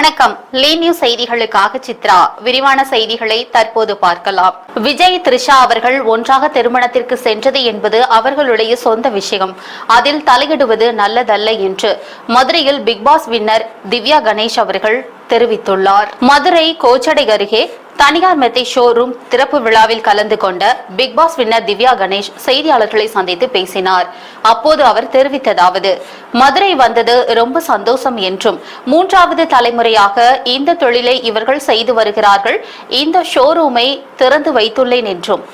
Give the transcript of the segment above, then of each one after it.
வணக்கம். லீ நியூஸ் செய்திகளுக்காக சித்ரா. விரிவான செய்திகளை தற்போது பார்க்கலாம். விஜய், த்ரிஷா அவர்கள் ஒன்றாக திருமணத்திற்கு சென்றது என்பது அவர்களுடைய சொந்த விஷயம். அதில் தலையிடுவது நல்லதல்ல என்று மதுரையில் பிக்பாஸ் வின்னர் திவ்யா கணேஷ் அவர்கள் தெரிவித்துள்ளார். மதுரை கோச்சடை அருகே தனியார் மெத்தை ஷோரூம் திறப்பு விழாவில் கலந்து கொண்ட பிக்பாஸ் வின்னர் திவ்யா கணேஷ் செய்தியாளர்களை சந்தித்து பேசினார். அப்போது அவர் தெரிவித்ததாவது: மதுரை வந்தது ரொம்ப சந்தோஷம் என்றும், மூன்றாவது தலைமுறையாக இந்த தொழிலை இவர்கள் செய்து வருகிறார்கள். இந்த ஷோரூமை திறந்து வைத்துள்ளேன் என்றும்,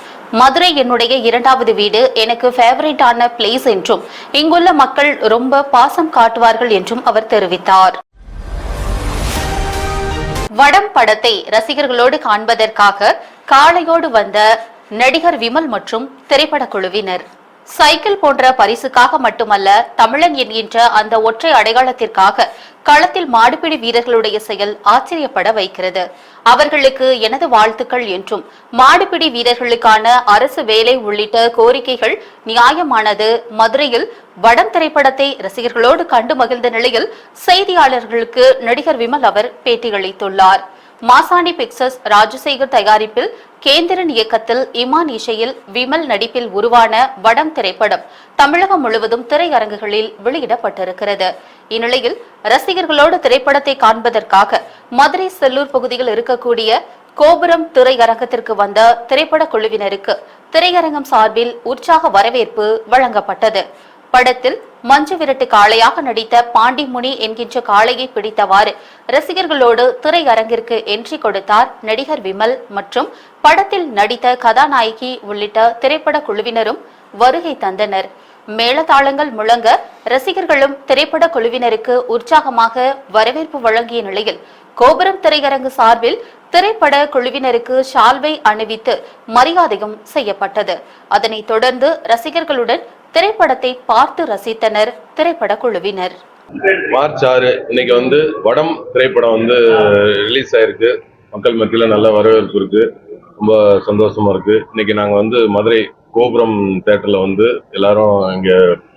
மதுரை என்னுடைய இரண்டாவது வீடு, எனக்கு ஃபேவரட்டான பிளேஸ் என்றும், இங்குள்ள மக்கள் ரொம்ப பாசம் காட்டுவார்கள் என்றும் அவர் தெரிவித்தார். வடம் படத்தை ரசிகர்களோடு காண்பதற்காக காளையோடு வந்த நடிகர் விமல் மற்றும் திரைப்பட குழுவினர். சைக்கிள் போன்ற பரிசுக்காக மட்டுமல்ல, தமிழன் என்கின்ற அந்த ஒற்றை அடையாளத்திற்காக களத்தில் மாடுபிடி வீரர்களுடைய செயல் ஆச்சரியப்பட வைக்கிறது. அவர்களுக்கு எனது வாழ்த்துக்கள் என்றும், மாடுபிடி வீரர்களுக்கான அரசு வேலை உள்ளிட்ட கோரிக்கைகள் நியாயமானது. மதுரையில் வடம் திரைப்படத்தை ரசிகர்களோடு கண்டு மகிழ்ந்த நிலையில் செய்தியாளர்களுக்கு நடிகர் விமல் அவர் பேட்டியளித்துள்ளார். மாசாணி பிக்சர்ஸ் ராஜசேகர் தயாரிப்பில் கேந்திரன் இயக்கத்தில் இமான் இசையில் விமல் நடிப்பில் உருவான வடம் திரைப்படம் தமிழகம் முழுவதும் திரையரங்குகளில் வெளியிடப்பட்டிருக்கிறது. இந்நிலையில் ரசிகர்களோடு திரைப்படத்தை காண்பதற்காக மதுரை செல்லூர் பகுதியில் இருக்கக்கூடிய கோபுரம் திரையரங்கத்திற்கு வந்த திரைப்பட குழுவினருக்கு திரையரங்கம் சார்பில் உற்சாக வரவேற்பு வழங்கப்பட்டது. படத்தில் மஞ்சு விரட்டு காளையாக நடித்த பாண்டிமுனி என்கின்ற காளையை பிடித்தவாறு ரசிகர்களோடு திரையரங்கிற்கு என்ட்ரி கொடுத்தார் நடிகர் விமல் மற்றும் படத்தில் நடித்த கதாநாயகி உள்ளிட்ட திரைப்பட குழுவினரும் வருகை தந்தனர். மேளதாளங்கள் முழங்க ரசிகர்களும் திரைப்பட குழுவினருக்கு உற்சாகமாக வரவேற்பு வழங்கிய நிலையில் கோபுரம் திரையரங்கு சார்பில் திரைப்பட குழுவினருக்கு ஷால்வை அணிவித்து மரியாதையும் செய்யப்பட்டது. அதனைத் தொடர்ந்து ரசிகர்களுடன் திரைப்படத்தை பார்த்து ரசித்தனர் திரைப்பட குழுவினர். மார்ச் 6 இன்னைக்கு வடம் திரைப்படம் ரிலீஸ் ஆயிருக்கு. மக்கள் மத்தியில நல்ல வரவேற்பு இருக்கு. ரொம்ப சந்தோஷமா இருக்கு. இன்னைக்கு நாங்க மதுரை கோபுரம் தியேட்டர்ல எல்லாரும் இங்க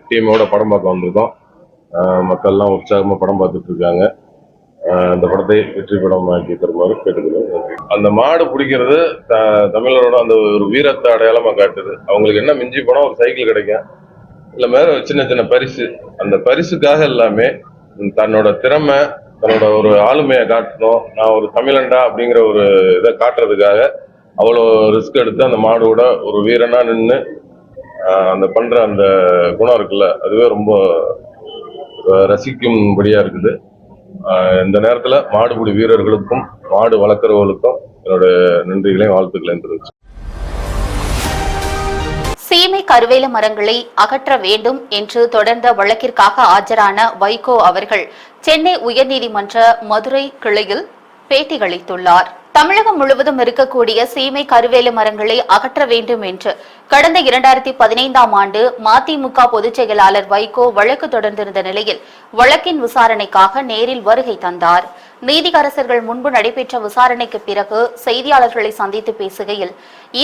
டீமோட படம் பார்க்க வந்திருக்கோம். மக்கள்லாம் உற்சாகமா படம் பார்த்துட்டு இருக்காங்க. அந்த படத்தை வெற்றி படமாக்கி தருமாறு கேட்டுக்கிறோம். அந்த மாடு பிடிக்கிறது தமிழரோட அந்த ஒரு வீரத்தை அடையாளமா காட்டுது. அவங்களுக்கு என்ன மிஞ்சி போனா ஒரு சைக்கிள் கிடைக்கும், இல்ல மேல சின்ன சின்ன பரிசு. அந்த பரிசுக்காக எல்லாமே தன்னோட திறமை, தன்னோட ஒரு ஆளுமையை காட்டணும், நான் ஒரு தமிழன்டா அப்படிங்கிற ஒரு இதை காட்டுறதுக்காக அவ்வளோ ரிஸ்க் எடுத்து அந்த மாடோட ஒரு வீரனா நின்று அந்த பண்ற அந்த குணம் இருக்குல்ல, அதுவே ரொம்ப ரசிக்கும்படியா இருக்குது. இந்த நேரத்துல மாடுபிடி வீரர்களுக்கும் மாடு வளர்க்குறவர்களுக்கும் என்னோட நன்றிகளையும் வாழ்த்துக்களையும் தெரிவிச்சு. சீமை கருவேல மரங்களை அகற்ற வேண்டும் என்று தொடர்ந்த வழக்கிற்காக ஆஜரான வைகோ அவர்கள் சென்னை உயர்நீதிமன்ற மதுரை கிளையில் பேட்டியளித்துள்ளார். தமிழகம் முழுவதும் இருக்கக்கூடிய சீமை கருவேல மரங்களை அகற்ற வேண்டும் என்று கடந்த 2015ஆம் ஆண்டு மதிமுக பொதுச் செயலாளர் வைகோ வழக்கு தொடர்ந்திருந்த நிலையில் வழக்கின் விசாரணைக்காக நேரில் வருகை தந்தார். நீதியரசர்கள் முன்பு நடைபெற்ற விசாரணைக்கு பிறகு செய்தியாளர்களை சந்தித்து பேசுகையில்,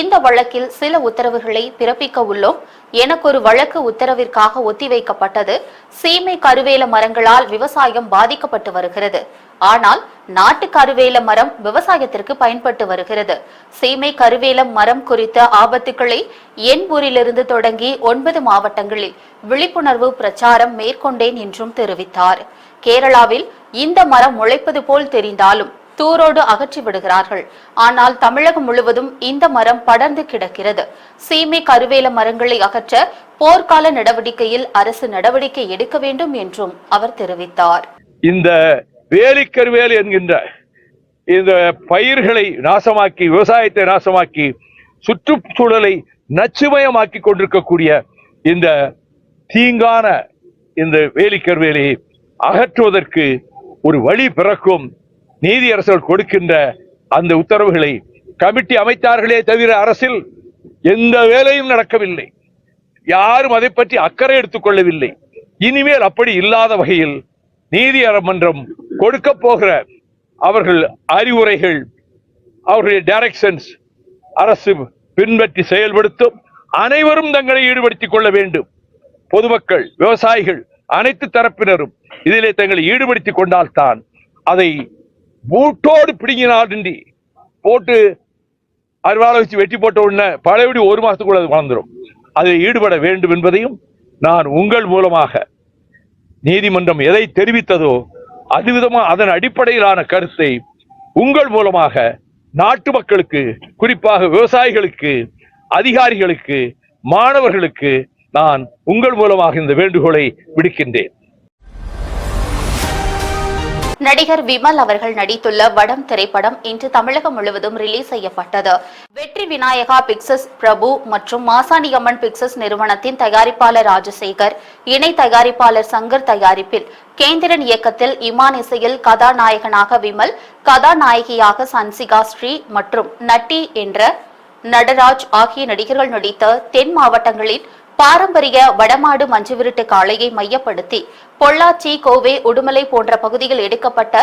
இந்த வழக்கில் சில உத்தரவுகளை பிறப்பிக்க உள்ளோம். எனக்கு ஒரு வழக்கு உத்தரவிற்காக ஒத்திவைக்கப்பட்டது. சீமை கருவேல மரங்களால் விவசாயம் பாதிக்கப்பட்டு வருகிறது. ஆனால் நாட்டு கருவேல மரம் விவசாயத்திற்கு பயன்பட்டு வருகிறது. சீமை கருவேல மரம் குறித்த ஆபத்துக்களை என் ஊரிலிருந்து தொடங்கி 9 மாவட்டங்களில் விழிப்புணர்வு பிரச்சாரம் மேற்கொண்டேன் என்றும் தெரிவித்தார். கேரளாவில் இந்த மரம் முளைப்பது போல் தெரிந்தாலும் தூரோடு அகற்றி விடுகிறார்கள். ஆனால் தமிழகம் முழுவதும் இந்த மரம் படர்ந்து கிடக்கிறது. சீமை கருவேல மரங்களை அகற்ற போர்க்கால நடவடிக்கையில் அரசு நடவடிக்கை எடுக்க வேண்டும் என்றும் அவர் தெரிவித்தார். இந்த வேலிக்கருவேல் என்கின்ற இந்த பயிர்களை நாசமாக்கி, விவசாயத்தை நாசமாக்கி, சுற்றுச்சூழலை நச்சுமயமாக்கி கொண்டிருக்கக்கூடிய இந்த தீங்கான இந்த வேலிக்கருவேலை அகற்றுவதற்கு ஒரு வழி பிறக்கும். நீதியரசர்கள் கொடுக்கின்ற அந்த உத்தரவுகளை கமிட்டி அமைத்தார்களே தவிர அரசில் எந்த வேலையும் நடக்கவில்லை. யாரும் அதை பற்றி அக்கறை எடுத்துக் கொள்ளவில்லை. இனிமேல் அப்படி இல்லாத வகையில் நீதிமன்றம் கொடுக்க போகிற அவர்கள் அறிவுரைகள், அவர்களுடைய டைரக்ஷன்ஸ் அரசு பின்பற்றி செயல்படுத்தும். அனைவரும் தங்களை ஈடுபடுத்திக் கொள்ள வேண்டும். பொதுமக்கள், விவசாயிகள், அனைத்து தரப்பினரும் இதிலே தங்களை ஈடுபடுத்திக் கொண்டால்தான் அதை பூட்டோடு பிடுங்கினாடி போட்டு அறுவாலை வச்சு வெட்டி போட்ட உடனே பழையபடி 1 மாசத்துக்குள்ள அது வளர்ந்துடும். அதில் ஈடுபட வேண்டும் என்பதையும் நான் உங்கள் மூலமாக நீதிமன்றம் எதை தெரிவித்ததோ அது விதமா அதன் அடிப்படையிலான கருத்தை உங்கள் மூலமாக நாட்டு மக்களுக்கு, குறிப்பாக விவசாயிகளுக்கு, அதிகாரிகளுக்கு, மாணவர்களுக்கு நான் உங்கள் மூலமாக இந்த வேண்டுகோளை விடுக்கின்றேன். நடிகர் விமல் அவர்கள் நடித்துள்ள வடம் திரைப்படம் இன்று தமிழகம் முழுவதும் ரிலீஸ் செய்யப்பட்டது. வெற்றி விநாயகா பிக்சர்ஸ், பிரபு மற்றும் மாசாணியம்மன் பிக்சர்ஸ் நிறுவனத்தின் தயாரிப்பாளர் ராஜசேகர், இணை தயாரிப்பாளர் சங்கர் தயாரிப்பில் கேந்திரன் இயக்கத்தில் இமான் இசையில் கதாநாயகனாக விமல், கதாநாயகியாக சன்சிகா ஸ்ரீ மற்றும் நட்டி என்ற நடராஜ் ஆகிய நடிகர்கள் நடித்த தென் மாவட்டங்களின் பாரம்பரிய வடமாடு மஞ்சுவிருட்டு காளையை மையப்படுத்தி பொள்ளாச்சி, கோவை, உடுமலை போன்ற பகுதியில் எடுக்கப்பட்ட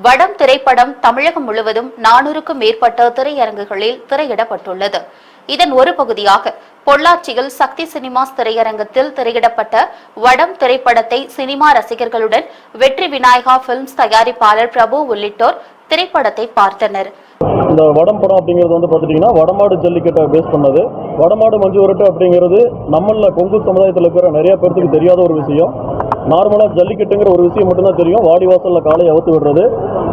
வடம் திரைப்படம் தமிழகம் முழுவதும் 400க்கும் மேற்பட்ட திரையரங்குகளில் திரையிடப்பட்டுள்ளது. இதன் ஒரு பகுதியாக பொள்ளாச்சியில் சக்தி சினிமாஸ் திரையரங்கத்தில் திரையிடப்பட்ட வடம் திரைப்படத்தை சினிமா ரசிகர்களுடன் வெற்றி விநாயகா பிலிம்ஸ் தயாரிப்பாளர் பிரபு உள்ளிட்டோர் திரைப்படத்தை பார்த்தனர். இந்த வடம் படம் அப்படிங்கிறது வந்து பார்த்துட்டிங்கன்னா வடமாடு ஜல்லிக்கட்டை பேஸ் பண்ணது. வடமாடு மஞ்சு விரட்டு அப்படிங்கிறது நம்மளில் கொங்கு சமுதாயத்தில் இருக்கிற நிறைய பேருக்கு தெரியாத ஒரு விஷயம். நார்மலாக ஜல்லிக்கட்டுங்கிற ஒரு விஷயம் மட்டும்தான் தெரியும், வாடி வாசலில் காலையை அவுத்து விடுறது.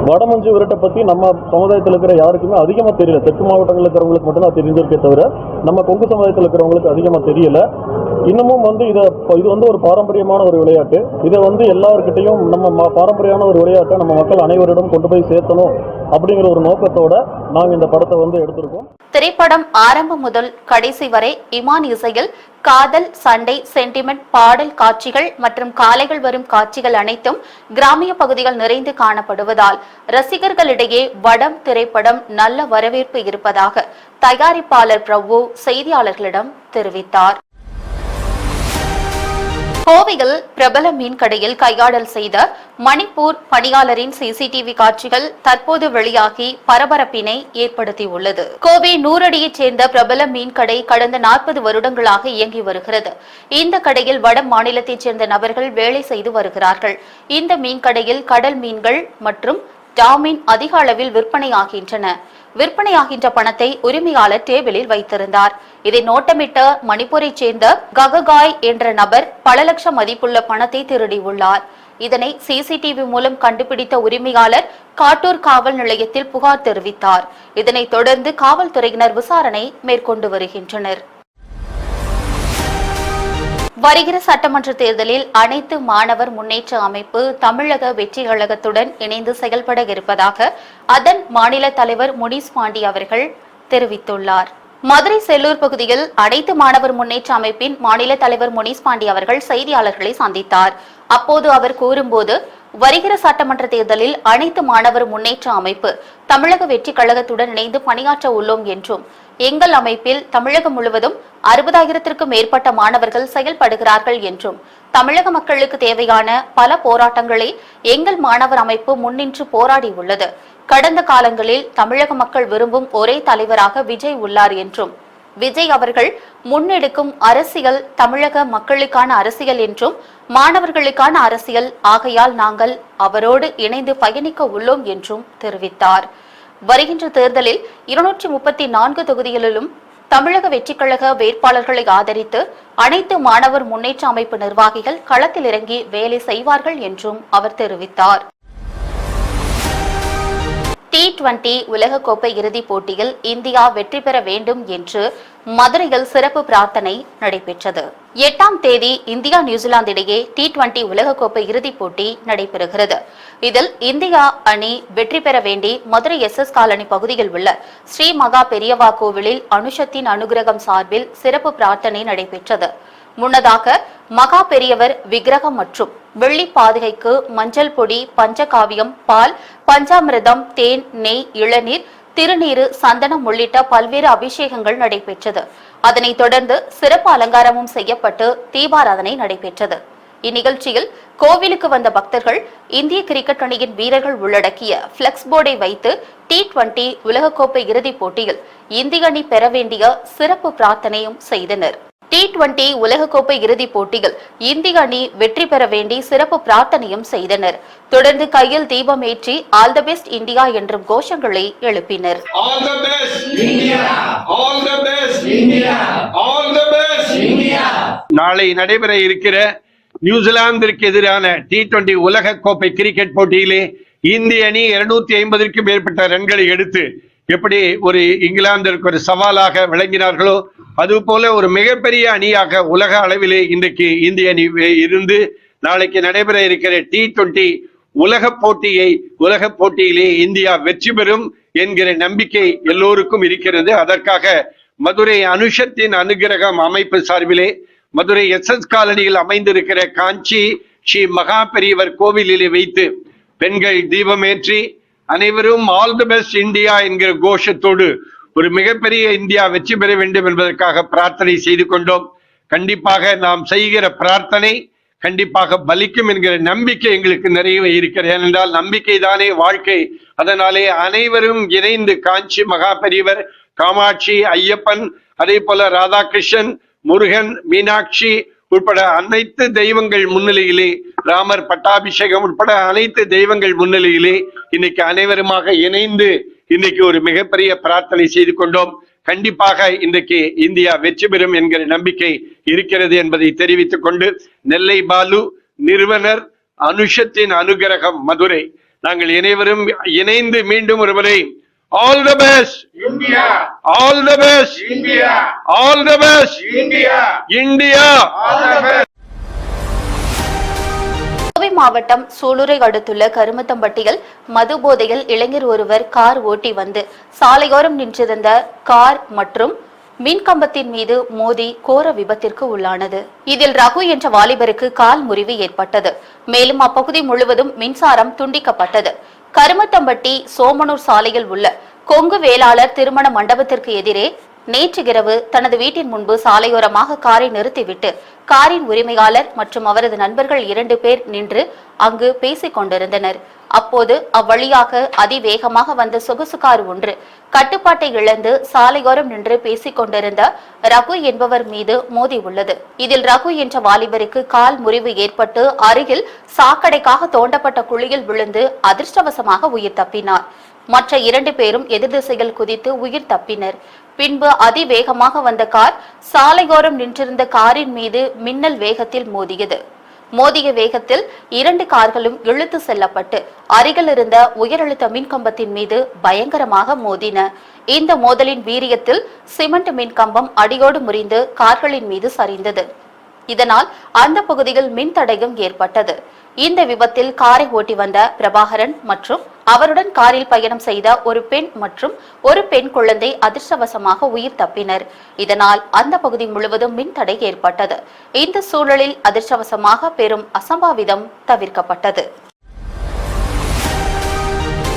வடமஞ்சு விரட்டை பற்றி நம்ம சமுதாயத்தில் இருக்கிற யாருக்குமே அதிகமாக தெரியல. தெற்கு மாவட்டங்களில் இருக்கிறவங்களுக்கு மட்டும்தான் தெரிஞ்சிருக்கே தவிர நம்ம கொங்கு சமுதாயத்தில் இருக்கிறவங்களுக்கு அதிகமாக தெரியல. இன்னமும் வந்து இது வந்து ஒரு பாரம்பரியமான ஒரு விளையாட்டு. இதை வந்து எல்லாருக்கிட்டையும் நம்ம பாரம்பரியமான ஒரு விளையாட்டை நம்ம மக்கள் அனைவரிடம் கொண்டு போய் சேர்த்தணும் அப்படிங்கிற ஒரு நோக்கத்தோட நாங்கள் இந்த படத்தை வந்து எடுத்திருக்கோம். திரைப்படம் ஆரம்பம் முதல் கடைசி வரை இமான் இசையில் காதல், சண்டை, சென்டிமெண்ட், பாடல் காட்சிகள் மற்றும் காளைகள் வரும் காட்சிகள் அனைத்தும் கிராமிய பகுதிகள் நிறைந்து காணப்படுவதால் ரசிகர்களிடையே வடம் திரைப்படம் நல்ல வரவேற்பு இருப்பதாக தயாரிப்பாளர் பிரபு செய்தியாளர்களிடம் தெரிவித்தார். கோவையில் பிரபல மீன் கடையில் கையாடல் செய்த மணிப்பூர் பணியாளரின் சிசிடிவி காட்சிகள் தற்போது வெளியாகி பரபரப்பினை ஏற்படுத்தியுள்ளது. கோவை 100 அடியைச் சேர்ந்த பிரபல மீன் கடை கடந்த 40 வருடங்களாக இயங்கி வருகிறது. இந்த கடையில் வட மாநிலத்தைச் சேர்ந்த நபர்கள் வேலை செய்து வருகிறார்கள். இந்த மீன் கடையில் கடல் மீன்கள் மற்றும் டாமின் அதிக அளவில் விற்பனையாகின்ற பணத்தை உரிமையாளர் டேபிளில் வைத்திருந்தார். இதை நோட்டமிட்ட மணிப்பூரைச் சேர்ந்த கககாய் என்ற நபர் பல லட்சம் மதிப்புள்ள பணத்தை திருடியுள்ளார். இதனை சிசிடிவி மூலம் கண்டுபிடித்த உரிமையாளர் காட்டூர் காவல் நிலையத்தில் புகார் தெரிவித்தார். இதனைத் தொடர்ந்து காவல்துறையினர் விசாரணை மேற்கொண்டு வருகின்றனர். வருகிற சட்டமன்ற தேர்தலில் அனைத்து மாணவர் முன்னேற்ற அமைப்பு தமிழக வெற்றி கழகத்துடன் இணைந்து செயல்பட இருப்பதாக அதன் மாநில தலைவர் முனிஸ் பாண்டி அவர்கள் தெரிவித்துள்ளார். மதுரை செல்லூர் பகுதியில் அனைத்து மாணவர் முன்னேற்ற அமைப்பின் மாநில தலைவர் முனிஸ் பாண்டி அவர்கள் செய்தியாளர்களை சந்தித்தார். அப்போது அவர் கூறும்போது, வருகிற சட்டமன்ற தேர்தலில் அனைத்து மாணவர் முன்னேற்ற அமைப்பு தமிழக வெற்றி கழகத்துடன் இணைந்து பணியாற்ற உள்ளோம் என்றும், எங்கள் அமைப்பில் தமிழகம் முழுவதும் 60,000க்கும் மேற்பட்ட மாணவர்கள் செயல்படுகிறார்கள் என்றும், தமிழக மக்களுக்கு தேவையான பல போராட்டங்களை எங்கள் மாணவர் அமைப்பு முன்னின்று போராடி உள்ளது. கடந்த காலங்களில் தமிழக மக்கள் விரும்பும் ஒரே தலைவராக விஜய் உள்ளார் என்றும், விஜய் அவர்கள் முன்னெடுக்கும் அரசியல் தமிழக மக்களுக்கான அரசியல் என்றும், மாணவர்களுக்கான அரசியல் ஆகையால் நாங்கள் அவரோடு இணைந்து பயணிக்க உள்ளோம் என்றும் தெரிவித்தார். வருகின்ற தேர்தலில் 234 தொகுதிகளிலும் தமிழக வெற்றிக்கழக வேட்பாளர்களை ஆதரித்து அனைத்து மாணவர் முன்னேற்ற அமைப்பு நிர்வாகிகள் களத்தில் இறங்கி வேலை செய்வார்கள் என்றும் அவர் தெரிவித்தார். T20 உலகக்கோப்பை இறுதிப் போட்டியில் இந்தியா வெற்றி பெற வேண்டும் என்று மதுரையில் சிறப்பு பிரார்த்தனை நடைபெற்றது. 8ஆம் தேதி இந்தியா நியூசிலாந்து இடையே T20 உலகக்கோப்பை இறுதிப் போட்டி நடைபெறுகிறது. இதில் இந்தியா அணி வெற்றி பெற வேண்டி மதுரை SS காலனி பகுதியில் உள்ள ஸ்ரீ மகா பெரியவா கோவிலில் அனுஷத்தின் அனுகிரகம் சார்பில் சிறப்பு பிரார்த்தனை நடைபெற்றது. முன்னதாக மகா பெரியவர் விக்கிரகம் மற்றும் வெள்ளி பாதுகைக்கு மஞ்சள் பொடி, பஞ்சகாவியம், பால், பஞ்சாமிர்தம், தேன், நெய், இளநீர், திருநீரு, சந்தனம் உள்ளிட்ட பல்வேறு அபிஷேகங்கள் நடைபெற்றது. அதனைத் தொடர்ந்து சிறப்பு அலங்காரமும் செய்யப்பட்டு தீபாராதனை நடைபெற்றது. இந்நிகழ்ச்சியில் கோவிலுக்கு வந்த பக்தர்கள் இந்திய கிரிக்கெட் அணியின் வீரர்கள் உள்ளடக்கிய பிளெக்ஸ் போர்டை வைத்து T20 உலகக்கோப்பை இறுதிப் போட்டியில் இந்திய அணி பெற வேண்டிய சிறப்பு பிரார்த்தனையும் செய்தனர். T20 உலகக்கோப்பை இறுதிப் போட்டியில் இந்திய அணி வெற்றி பெற வேண்டி சிறப்பு பிரார்த்தனையும் செய்தனர். தொடர்ந்து கையில் தீபம் ஏற்றி ஆல் தி பெஸ்ட் இந்தியா என்றும் கோஷங்களை எழுப்பினர். All the best India! All the best India! All the best India! நாளை நடைபெற இருக்கிற நியூசிலாந்திற்கு எதிரான T20 உலக கோப்பை கிரிக்கெட் போட்டியிலே இந்திய அணி 250க்கும் மேற்பட்ட ரன்களை எடுத்து எப்படி ஒரு இங்கிலாந்திற்கு ஒரு சவாலாக விளங்கினார்களோ அதுபோல ஒரு மிகப்பெரிய அணியாக உலக அளவிலே இன்றைக்கு இந்திய அணி இருந்து நாளைக்கு நடைபெற இருக்கிற T20 உலக போட்டியிலே இந்தியா வெற்றி பெறும் என்கிற நம்பிக்கை எல்லோருக்கும் இருக்கிறது. அதற்காக மதுரை அனுஷத்தின் அனுகிரகம் அமைப்பு சார்பிலே மதுரை SS காலனியில் அமைந்திருக்கிற காஞ்சி ஸ்ரீ மகா பெரியவர் கோவிலிலே வைத்து பெண்கள் தீபமேற்றி அனைவரும் ஆல் தி பெஸ்ட் இந்தியா என்கிற கோஷத்தோடு ஒரு மிகப்பெரிய இந்தியா வெற்றி பெற வேண்டும் என்பதற்காக பிரார்த்தனை செய்து கொண்டோம். கண்டிப்பாக நாம் செய்கிற பிரார்த்தனை கண்டிப்பாக பலிக்கும் என்கிற நம்பிக்கை எங்களுக்கு நிறைய இருக்கிறது. ஏனென்றால் நம்பிக்கை தானே வாழ்க்கை. அதனாலே அனைவரும் இணைந்து காஞ்சி மகா பெரியவர், காமாட்சி, ஐயப்பன், அதே போல ராதாகிருஷ்ணன், முருகன், மீனாட்சி உட்பட அனைத்து தெய்வங்கள் முன்னிலையிலே, ராமர் பட்டாபிஷேகம் உட்பட அனைத்து தெய்வங்கள் முன்னிலையிலே இன்னைக்கு அனைவருமாக இணைந்து இன்னைக்கு ஒரு மிகப்பெரிய பிரார்த்தனை செய்து கொண்டோம். கண்டிப்பாக இன்றைக்கு இந்தியா வெற்றி பெறும் என்கிற நம்பிக்கை இருக்கிறது என்பதை தெரிவித்துக் கொண்டு, நெல்லை பாலு, நிறுவனர், அனுஷத்தின் அனுகிரகம், மதுரை, நாங்கள் அனைவரும் இணைந்து மீண்டும் ஒருமுறை all the best India! All the best India! All the best India! India. All the best! Kovai மாவட்டம் சூலூரை அடுத்துள்ள கருமத்தம்பட்டியில் மது போதையில் இளைஞர் ஒருவர் கார் ஓட்டி வந்து சாலையோரம் நின்றிருந்த கார் மற்றும் மின்கம்பத்தின் மீது மோதி கோர விபத்திற்கு உள்ளானது. இதில் ரகு என்ற வாலிபருக்கு கால் முறிவு ஏற்பட்டது. மேலும் அப்பகுதி முழுவதும் மின்சாரம் துண்டிக்கப்பட்டது. கருமத்தம்பட்டி சோமனூர் சாலையில் உள்ள கொங்கு வேளாளர் திருமண மண்டபத்திற்கு எதிரே நேற்று இரவு தனது வீட்டின் முன்பு சாலையோரமாக காரை நிறுத்திவிட்டு காரின் உரிமையாளர் மற்றும் அவரது நண்பர்கள் 2 பேர் நின்று அங்கு பேசிக் கொண்டிருந்தனர். அப்போது அவ்வழியாக அதிவேகமாக வந்த சொகுசு கார் ஒன்று கட்டுப்பாட்டை இழந்து சாலையோரம் நின்று பேசிக் கொண்டிருந்த ரகு என்பவர் மீது மோதி உள்ளது. இதில் ரகு என்ற வாலிபருக்கு கால் முறிவு ஏற்பட்டு அருகில் சாக்கடைக்காக தோண்டப்பட்ட குழியில் விழுந்து அதிர்ஷ்டவசமாக உயிர் தப்பினார். மற்ற 2 பேரும் எதிர் திசையில் குதித்து உயிர் தப்பினர். பின்பு அதிவேகமாக வந்த கார் சாலையோரம் நின்றிருந்த காரின் மீது மின்னல் வேகத்தில் மோதியது. மோதிய வேகத்தில் 2 கார்களும் இழுத்து செல்லப்பட்டு அருகில் இருந்த உயரழுத்த மின்கம்பத்தின் மீது பயங்கரமாக மோதின. இந்த மோதலின் வீரியத்தில் சிமெண்ட் மின்கம்பம் அடியோடு முறிந்து கார்களின் மீது சரிந்தது. இதனால் அந்த பகுதியில் மின் தடையும் ஏற்பட்டது. இந்த விபத்தில் காரை ஓட்டி வந்த பிரபாகரன் மற்றும் அவருடன் காரில் பயணம் செய்த ஒரு பெண் மற்றும் ஒரு பெண் குழந்தை அதிர்ஷ்டவசமாக உயிர் தப்பினர். இதனால் அந்த பகுதி முழுவதும் மின் தடை ஏற்பட்டது. இந்த சூழலில் அதிர்ஷ்டவசமாக பெரும் அசம்பாவிதம் தவிர்க்கப்பட்டது.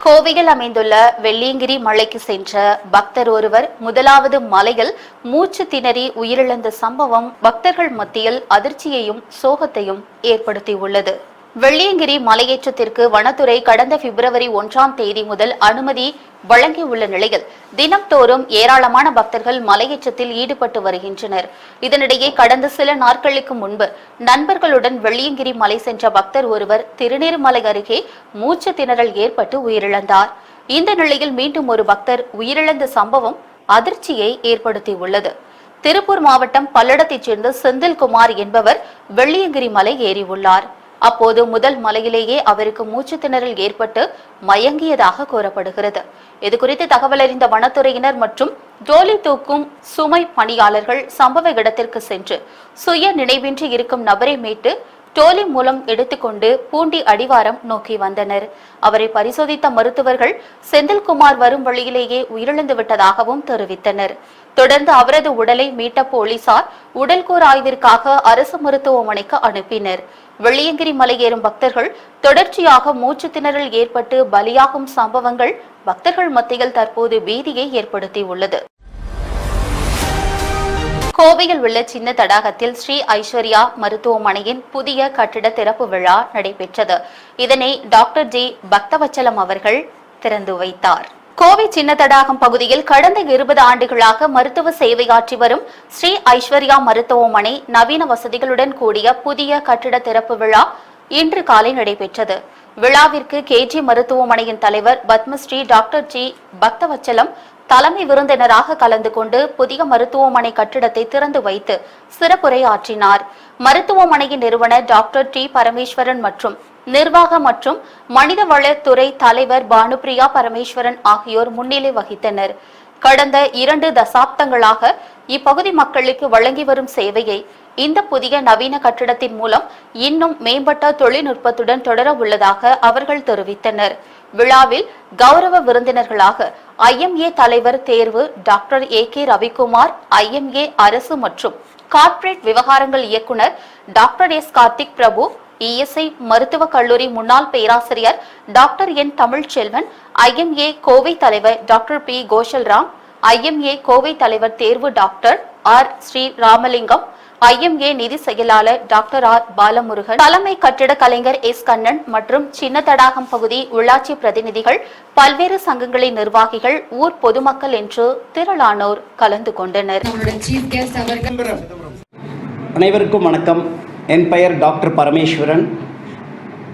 கோவையில் அமைந்துள்ள வெள்ளியங்கிரி மலைக்கு சென்ற பக்தர் ஒருவர் முதலாவது மலையில் மூச்சு திணறி உயிரிழந்த சம்பவம் பக்தர்கள் மத்தியில் அதிர்ச்சியையும் சோகத்தையும் ஏற்படுத்தியுள்ளது. வெள்ளியங்கிரி மலையேற்றத்திற்கு வனத்துறை கடந்த பிப்ரவரி 1ஆம் தேதி முதல் அனுமதி வழங்கியுள்ள நிலையில் தினம்தோறும் ஏராளமான பக்தர்கள் மலையேற்றத்தில் ஈடுபட்டு வருகின்றனர். இதனிடையே கடந்த சில நாட்களுக்கு முன்பு நண்பர்களுடன் வெள்ளியங்கிரி மலை சென்ற பக்தர் ஒருவர் திருநீர்மலை அருகே மூச்சு திணறல் ஏற்பட்டு உயிரிழந்தார். இந்த நிலையில் மீண்டும் ஒரு பக்தர் உயிரிழந்த சம்பவம் அதிர்ச்சியை ஏற்படுத்தியுள்ளது. திருப்பூர் மாவட்டம் பல்லடத்தைச் சேர்ந்த செந்தில்குமார் என்பவர் வெள்ளியங்கிரி மலை ஏறியுள்ளார். அப்போது முதல் மலையிலேயே அவருக்கு மூச்சு திணறல் ஏற்பட்டு மயங்கியதாக கூறப்படுகிறது. இதுகுறித்து தகவல் அறிந்த வனத்துறையினர் மற்றும் ஜோலி தூக்கும் சுமை பணியாளர்கள் சம்பவ இடத்திற்கு சென்று சுய நினைவின்றி இருக்கும் நபரை மீட்டு டோலி மூலம் எடுத்துக்கொண்டு பூண்டி அடிவாரம் நோக்கி வந்தனர். அவரை பரிசோதித்த மருத்துவர்கள் செந்தில்குமார் வரும் வழியிலேயே உயிரிழந்து விட்டதாகவும் தெரிவித்தனர். தொடர்ந்து அவரது உடலை மீட்ட போலீசார் உடல்கூறு ஆய்விற்காக அரசு மருத்துவமனைக்கு அனுப்பினர். வெள்ளியங்கிரி மலை ஏறும் பக்தர்கள் தொடர்ச்சியாக மூச்சு திணறல் ஏற்பட்டு பலியாகும் சம்பவங்கள் பக்தர்கள் மத்தியில் தற்போது பீதியை ஏற்படுத்தியுள்ளது. கோவையில் உள்ள சின்ன தடாகத்தில் ஸ்ரீ ஐஸ்வர்யா மருத்துவமனையின் புதிய கட்டிட திறப்பு விழா நடைபெற்றது. இதனை டாக்டர் ஜி பக்தவச்சலம் அவர்கள் திறந்து வைத்தார். கோவை சின்ன தடாகம் பகுதியில் கடந்த 20 ஆண்டுகளாக மருத்துவ சேவையாற்றி வரும் ஸ்ரீ ஐஸ்வர்யா மருத்துவமனை நவீன வசதிகளுடன் கூடிய புதிய கட்டிட திறப்பு விழா இன்று காலை நடைபெற்றது. விழாவிற்கு கேஜி மருத்துவமனையின் தலைவர் பத்மஸ்ரீ டாக்டர் ஜி பக்தவச்சலம் தலைமை விருந்தினராக கலந்து கொண்டு புதிய மருத்துவமனை கட்டிடத்தை திறந்து வைத்து சிறப்புரை ஆற்றினார். மருத்துவமனையின் நிறுவனர் டாக்டர் டி பரமேஸ்வரன் மற்றும் நிர்வாக மற்றும் மனிதவளத்துறை தலைவர் பானுபிரியா பரமேஸ்வரன் ஆகியோர் முன்னிலை வகித்தனர். கடந்த 2 தசாப்தங்களாக இப்பகுதி மக்களுக்கு வழங்கி வரும் சேவையை இந்த புதிய நவீன கட்டிடத்தின் மூலம் இன்னும் மேம்பட்ட தொழில்நுட்பத்துடன் தொடர உள்ளதாக அவர்கள் தெரிவித்தனர். விழாவில் கௌரவ விருந்தினர்களாக IMA தலைவர் தேர்வு டாக்டர் AK ரவிக்குமார், IMA அரசு மற்றும் கார்ப்பரேட் விவகாரங்கள் இயக்குனர் doctor S Karthik Prabhu, ESI மருத்துவக் கல்லூரி முன்னாள் பேராசிரியர் doctor N Tamilselvan, IMA Kovai தலைவர் doctor P Koshalram, IMA Kovai தலைவர் தேர்வு doctor R Sri Ramalingam, IMA நிதி செயலாளர் டாக்டர் R பாலமுருகன், தலைமை கட்டிட கலைஞர் S கண்ணன் மற்றும் சின்ன தடாகம் பகுதி உள்ளாட்சி பிரதிநிதிகள், பல்வேறு சங்கங்களின் நிர்வாகிகள், ஊர் பொதுமக்கள் என்று திரளானோர் கலந்து கொண்டனர். அனைவருக்கும் வணக்கம். என் பெயர் டாக்டர் பரமேஸ்வரன்,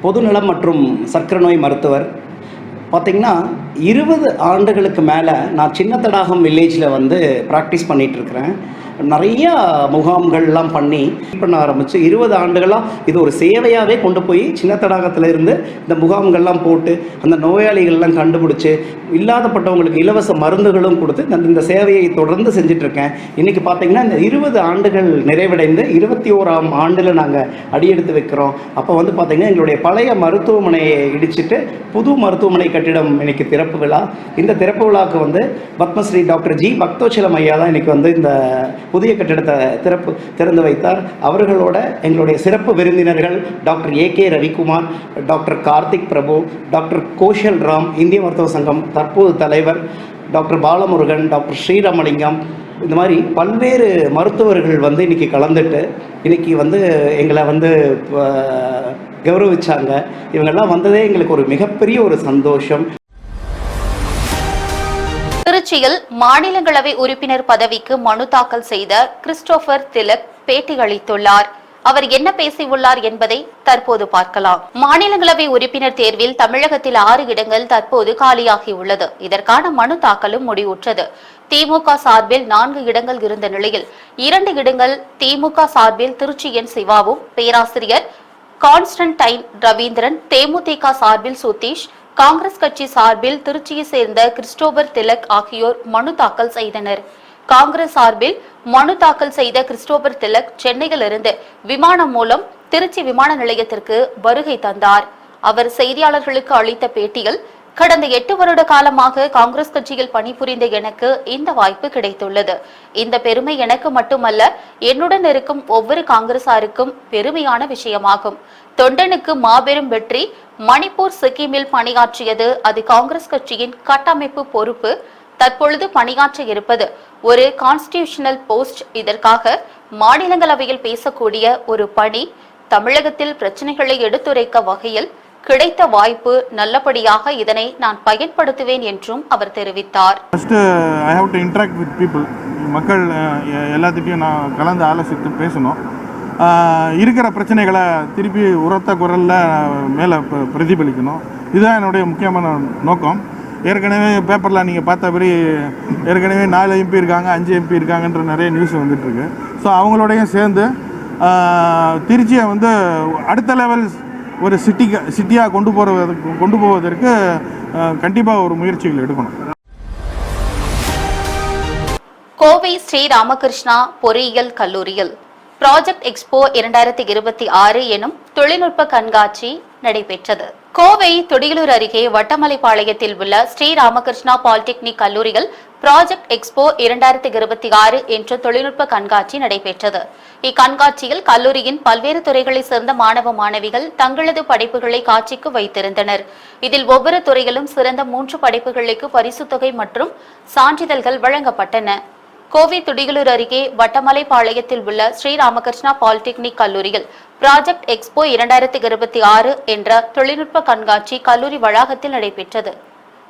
பொதுநலம் மற்றும் சர்க்கரை நோய் மருத்துவர். பார்த்திங்கன்னா 20 ஆண்டுகளுக்கு மேலே நான் சின்ன தடாகம் வில்லேஜில் வந்து ப்ராக்டிஸ் பண்ணிகிட்ருக்கிறேன். நிறையா முகாம்கள்லாம் பண்ணி ஆரம்பித்து 20 ஆண்டுகளாக இது ஒரு சேவையாகவே கொண்டு போய் சின்ன தடாகத்தில் இருந்து இந்த முகாம்கள்லாம் போட்டு அந்த நோயாளிகள்லாம் கண்டுபிடிச்சி இல்லாதப்பட்டவங்களுக்கு இலவச மருந்துகளும் கொடுத்து இந்த சேவையை தொடர்ந்து செஞ்சிட்ருக்கேன். இன்றைக்கி பார்த்திங்கன்னா இந்த 20 ஆண்டுகள் நிறைவடைந்து 21ஆம் ஆண்டில் நாங்கள் அடியெடுத்து வைக்கிறோம். அப்போ வந்து பார்த்திங்கன்னா எங்களுடைய பழைய மருத்துவமனையை இடிச்சிட்டு புது மருத்துவமனை கட்டிடம் இன்றைக்கி திறப்பு விழா. இந்த திறப்பு விழாவுக்கு வந்து பத்மஸ்ரீ டாக்டர் ஜி பக்தவச்சலம் ஐயா தான் இன்றைக்கி வந்து இந்த புதிய கட்டிடத்தை திறந்து வைத்தார். அவர்களோட எங்களுடைய சிறப்பு விருந்தினர்கள் doctor AK Ravikumar, doctor Karthik Prabhu, doctor Koshalram, இந்திய மருத்துவ சங்கம் தற்போது தலைவர் டாக்டர் பாலமுருகன், டாக்டர் ஸ்ரீராமலிங்கம், இந்த மாதிரி பல்வேறு மருத்துவர்கள் வந்து இன்றைக்கி கலந்துட்டு இன்றைக்கி வந்து எங்களை வந்து கௌரவிச்சாங்க. இவங்கெல்லாம் வந்ததே எங்களுக்கு ஒரு மிகப்பெரிய ஒரு சந்தோஷம். திருச்சியில் மாநிலங்களவை உறுப்பினர் பதவிக்கு மனு தாக்கல் செய்த கிறிஸ்டோபர் திலக் பேட்டி அளித்துள்ளார். அவர் என்ன பேசியுள்ளார் என்பதை தற்போது பார்க்கலாம். மாநிலங்களவை உறுப்பினர் தேர்வில் தமிழகத்தில் 6 இடங்கள் தற்போது காலியாகியுள்ளது. இதற்கான மனு தாக்கலும் முடிவுற்றது. திமுக சார்பில் 4 இடங்கள் இருந்த நிலையில் 2 இடங்கள் திமுக சார்பில் திருச்சியின் சிவாவும், பேராசிரியர் கான்ஸ்டன்டைன் ரவீந்திரன், தேமுதிக சார்பில் சுதீஷ், காங்கிரஸ் கட்சி சார்பில் திருச்சியை சேர்ந்த கிறிஸ்டோபர் திலக் ஆகியோர் மனு தாக்கல் செய்தனர். காங்கிரஸ் சார்பில் மனு தாக்கல் செய்த கிறிஸ்டோபர் திலக் சென்னையிலிருந்து விமானம் மூலம் திருச்சி விமான நிலையத்திற்கு வருகை தந்தார். அவர் செய்தியாளர்களுக்கு அளித்த பேட்டியில், கடந்த 8 வருட காலமாக காங்கிரஸ் கட்சியில் பணிபுரிந்த எனக்கு இந்த வாய்ப்பு கிடைத்துள்ளது. இந்த பெருமை எனக்கு மட்டுமல்ல, என்னுடன் இருக்கும் ஒவ்வொரு காங்கிரசாருக்கும் பெருமையான விஷயமாகும். தொண்டனுக்கு மாபெரும் வெற்றி. மணிப்பூர், சிக்கிமில் பணியாற்றியது அது காங்கிரஸ் கட்சியின் கட்டமைப்பு பொறுப்பு. தற்பொழுது பணியாற்ற இருப்பது ஒரு கான்ஸ்டிடியூஷனல் போஸ்ட். இதற்காக மாநிலங்களவையில் பேசக்கூடிய ஒரு பணி. தமிழகத்தில் பிரச்சனைகளை எடுத்துரைக்க வகையில் கிடைத்த வாய்ப்பு. நல்லபடியாக இதனை நான் பயன்படுத்துவேன் என்றும் அவர் தெரிவித்தார். மக்கள் எல்லாத்திட்டையும் நான் கலந்து ஆலோசித்து பேசணும். இருக்கிற பிரச்சனைகளை திருப்பி உரத்த குரலில் மேலே பிரதிபலிக்கணும். இதுதான் என்னுடைய முக்கியமான நோக்கம். ஏற்கனவே பேப்பரில் நீங்கள் பார்த்தபடி ஏற்கனவே 4 MP இருக்காங்க, 5 MP இருக்காங்கன்ற நிறைய நியூஸ் வந்துட்டுருக்கு. ஸோ அவங்களோடையும் சேர்ந்து திருச்சியை வந்து அடுத்த லெவல் ஒரு சிட்டியாக கொண்டு போவதற்கு கண்டிப்பாக ஒரு முயற்சிகள் எடுக்கணும். கோவை ஸ்ரீ ராமகிருஷ்ணா பொறியியல் கல்லூரியில் ப்ராஜெக்ட் எக்ஸ்போ 2026 எனும் தொழில்நுட்ப கண்காட்சி நடைபெற்றது. கோவை துடியலூர் அருகே வட்டமலைப்பாளையத்தில் உள்ள ஸ்ரீ ராமகிருஷ்ணா பாலிடெக்னிக் கல்லூரியில் ப்ராஜெக்ட் எக்ஸ்போ 2026 என்ற தொழில்நுட்ப கண்காட்சி நடைபெற்றது. இக்கண்காட்சியில் கல்லூரியின் பல்வேறு துறைகளைச் சேர்ந்த மாணவ மாணவிகள் தங்களது படைப்புகளை காட்சிக்கு வைத்திருந்தனர். இதில் ஒவ்வொரு துறையிலும் சிறந்த 3 படைப்புகளுக்கு பரிசுத் தொகை மற்றும் சான்றிதழ்கள் வழங்கப்பட்டன. கோவை துடியலூர் அருகே வட்டமலைப்பாளையத்தில் உள்ள ஸ்ரீ ராமகிருஷ்ணா பாலிடெக்னிக் கல்லூரியில் ப்ராஜெக்ட் எக்ஸ்போ 2026 என்ற தொழில்நுட்ப கண்காட்சி கல்லூரி வளாகத்தில் நடைபெற்றது.